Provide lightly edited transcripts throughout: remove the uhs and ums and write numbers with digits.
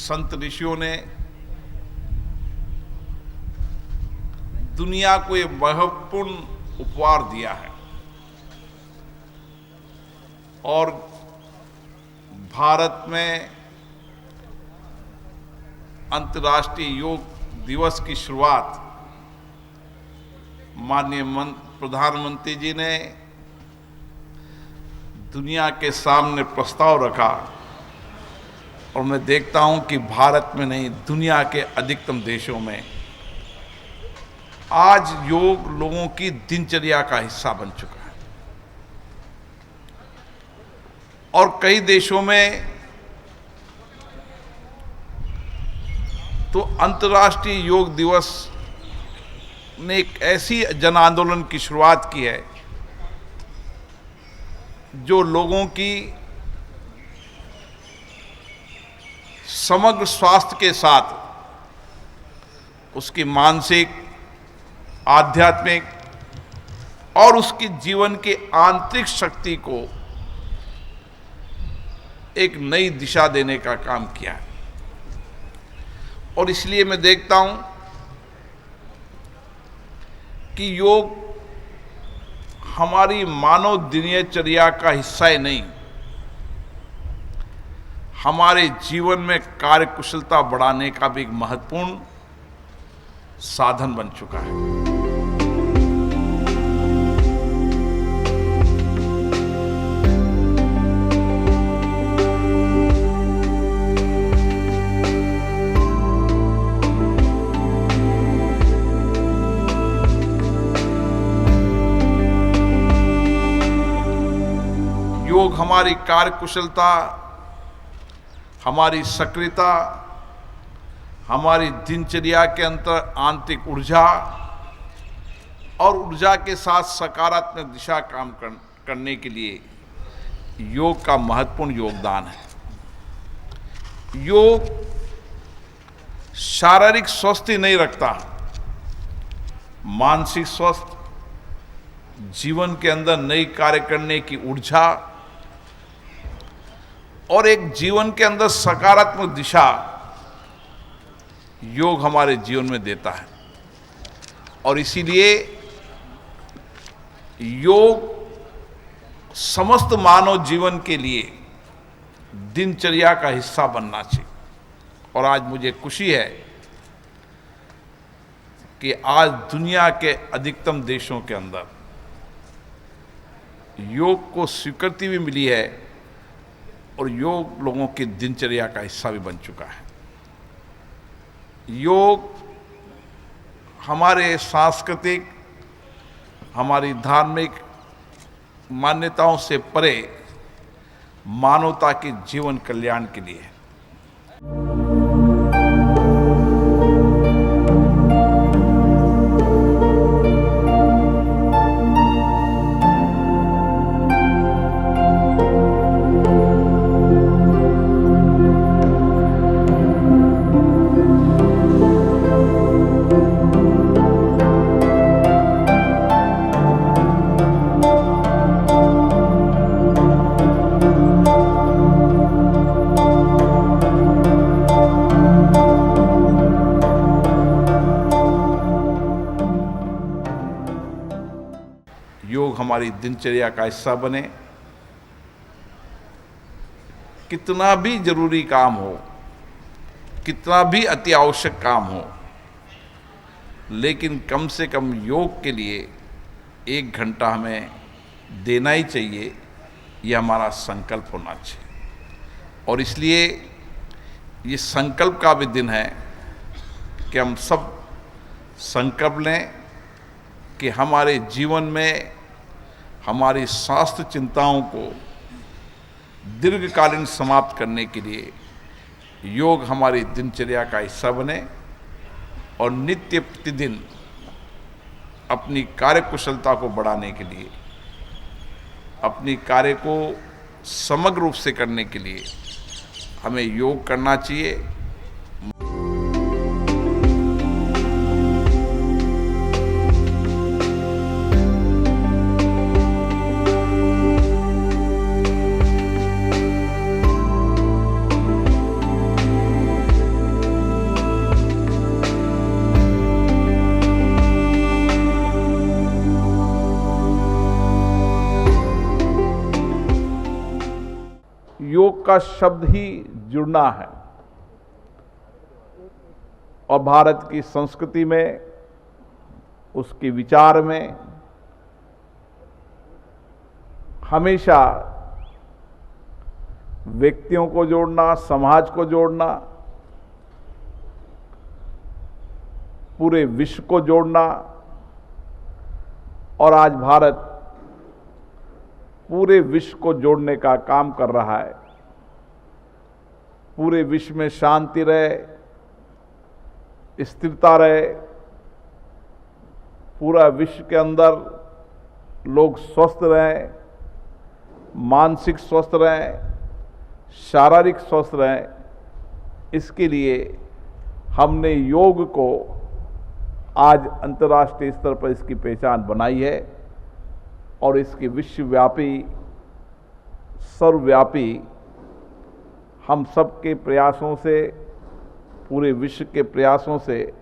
संत ऋषियों ने दुनिया को एक महत्वपूर्ण उपहार दिया है और भारत में अंतर्राष्ट्रीय योग दिवस की शुरुआत माननीय प्रधानमंत्री जी ने दुनिया के सामने प्रस्ताव रखा और मैं देखता हूं कि भारत में नहीं, दुनिया के अधिकतम देशों में आज योग लोगों की दिनचर्या का हिस्सा बन चुका है और कई देशों में तो अंतर्राष्ट्रीय योग दिवस ने एक ऐसी जन आंदोलन की शुरुआत की है जो लोगों की समग्र स्वास्थ्य के साथ उसकी मानसिक, आध्यात्मिक और उसकी जीवन के आंतरिक शक्ति को एक नई दिशा देने का काम किया है। और इसलिए मैं देखता हूं कि योग हमारी मानव दिनचर्या का हिस्सा ही नहीं, हमारे जीवन में कार्यकुशलता बढ़ाने का भी एक महत्वपूर्ण साधन बन चुका है। योग हमारी कार्यकुशलता, हमारी सक्रियता, हमारी दिनचर्या के अंतर आंतरिक ऊर्जा और ऊर्जा के साथ सकारात्मक दिशा काम करने के लिए योग का महत्वपूर्ण योगदान है। योग शारीरिक स्वस्थ नहीं रखता, मानसिक स्वस्थ, जीवन के अंदर नई कार्य करने की ऊर्जा और एक जीवन के अंदर सकारात्मक दिशा योग हमारे जीवन में देता है। और इसीलिए योग समस्त मानव जीवन के लिए दिनचर्या का हिस्सा बनना चाहिए। और आज मुझे खुशी है कि आज दुनिया के अधिकतम देशों के अंदर योग को स्वीकृति भी मिली है और योग लोगों की दिनचर्या का हिस्सा भी बन चुका है। योग हमारे सांस्कृतिक, हमारी धार्मिक मान्यताओं से परे मानवता के जीवन कल्याण के लिए है। योग हमारी दिनचर्या का हिस्सा बने। कितना भी जरूरी काम हो, कितना भी अति आवश्यक काम हो, लेकिन कम से कम योग के लिए 1 घंटा हमें देना ही चाहिए, यह हमारा संकल्प होना चाहिए। और इसलिए ये संकल्प का भी दिन है कि हम सब संकल्प लें कि हमारे जीवन में हमारी स्वास्थ्य चिंताओं को दीर्घकालीन समाप्त करने के लिए योग हमारी दिनचर्या का हिस्सा बने और नित्य प्रतिदिन अपनी कार्यकुशलता को बढ़ाने के लिए, अपनी कार्य को समग्र रूप से करने के लिए हमें योग करना चाहिए। का शब्द ही जुड़ना है। और भारत की संस्कृति में, उसके विचार में हमेशा व्यक्तियों को जोड़ना, समाज को जोड़ना, पूरे विश्व को जोड़ना, और आज भारत पूरे विश्व को जोड़ने का काम कर रहा है। पूरे विश्व में शांति रहे, स्थिरता रहे, पूरा विश्व के अंदर लोग स्वस्थ रहें, मानसिक स्वस्थ रहें, शारीरिक स्वस्थ रहें, इसके लिए हमने योग को आज अंतर्राष्ट्रीय स्तर पर इसकी पहचान बनाई है और इसकी विश्वव्यापी, सर्वव्यापी हम सबके प्रयासों से, पूरे विश्व के प्रयासों से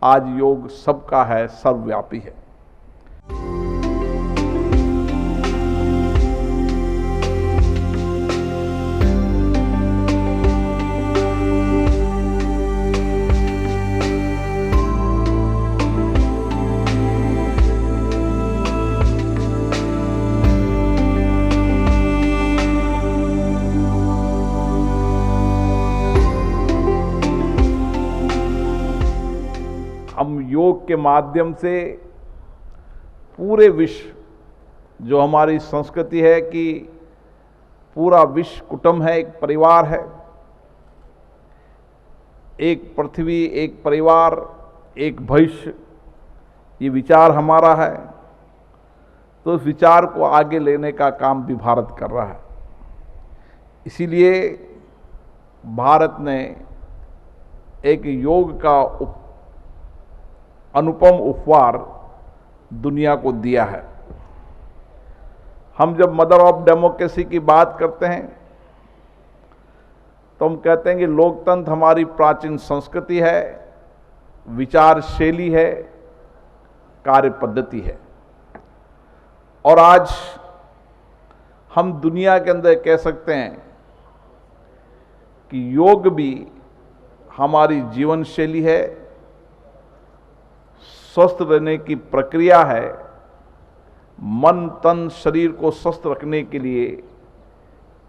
आज योग सबका है, सर्वव्यापी है। हम योग के माध्यम से पूरे विश्व, जो हमारी संस्कृति है कि पूरा विश्व कुटुंब है, एक परिवार है, एक पृथ्वी, एक परिवार, एक भविष्य, ये विचार हमारा है, तो उस विचार को आगे लेने का काम भी भारत कर रहा है। इसीलिए भारत ने एक योग का अनुपम उपहार दुनिया को दिया है। हम जब मदर ऑफ डेमोक्रेसी की बात करते हैं तो हम कहते हैं कि लोकतंत्र हमारी प्राचीन संस्कृति है, विचार शैली है, कार्य पद्धति है। और आज हम दुनिया के अंदर कह सकते हैं कि योग भी हमारी जीवन शैली है, स्वस्थ रहने की प्रक्रिया है। मन, तन, शरीर को स्वस्थ रखने के लिए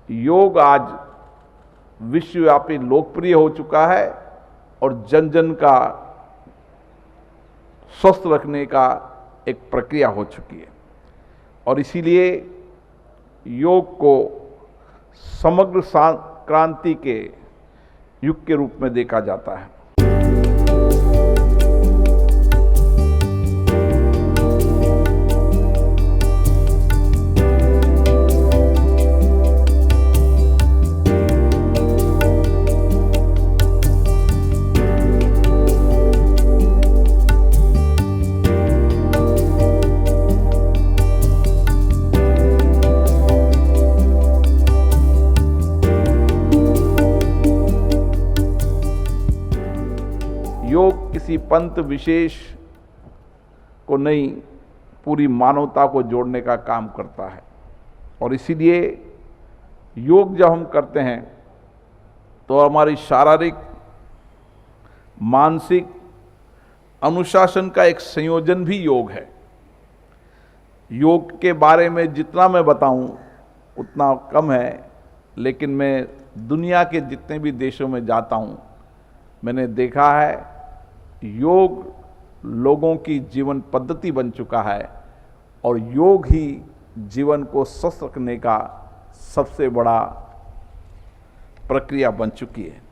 योग आज विश्वव्यापी लोकप्रिय हो चुका है और जन जन का स्वस्थ रखने का एक प्रक्रिया हो चुकी है। और इसीलिए योग को समग्र क्रांति के युग के रूप में देखा जाता है। योग किसी पंथ विशेष को नहीं, पूरी मानवता को जोड़ने का काम करता है। और इसीलिए योग जब हम करते हैं तो हमारी शारीरिक, मानसिक अनुशासन का एक संयोजन भी योग है। योग के बारे में जितना मैं बताऊं उतना कम है, लेकिन मैं दुनिया के जितने भी देशों में जाता हूं, मैंने देखा है योग लोगों की जीवन पद्धति बन चुका है और योग ही जीवन को स्वस्थ रखने का सबसे बड़ा प्रक्रिया बन चुकी है।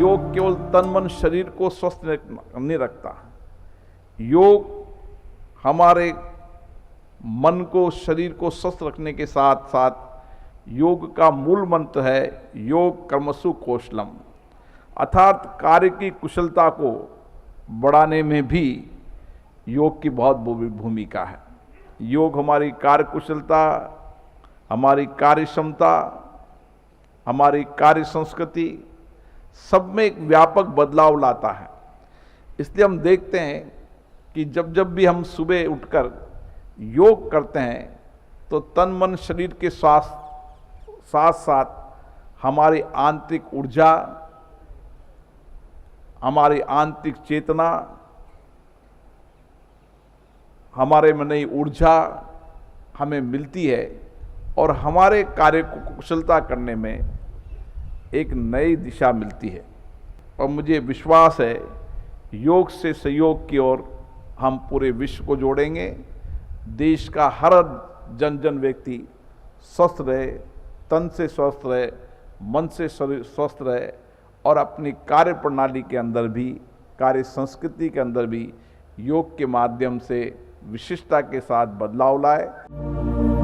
योग केवल तन मन शरीर को स्वस्थ नहीं रखता। योग हमारे मन को, शरीर को स्वस्थ रखने के साथ साथ योग का मूल मंत्र है योग कर्मसु कौशलम, अर्थात कार्य की कुशलता को बढ़ाने में भी योग की बहुत भूमिका है। योग हमारी कार्य कुशलता, हमारी कार्य क्षमता, हमारी कार्य संस्कृति सब में एक व्यापक बदलाव लाता है। इसलिए हम देखते हैं कि जब जब भी हम सुबह उठकर योग करते हैं तो तन मन शरीर के स्वास्थ्य साथ साथ हमारी आंतरिक ऊर्जा, हमारी आंतरिक चेतना, हमारे में नई ऊर्जा हमें मिलती है और हमारे कार्य को कुशलता करने में एक नई दिशा मिलती है। और मुझे विश्वास है योग से सहयोग की ओर हम पूरे विश्व को जोड़ेंगे। देश का हर जन जन व्यक्ति स्वस्थ रहे, तन से स्वस्थ रहे, मन से स्वस्थ रहे और अपनी कार्य प्रणाली के अंदर भी, कार्य संस्कृति के अंदर भी योग के माध्यम से विशिष्टता के साथ बदलाव लाए।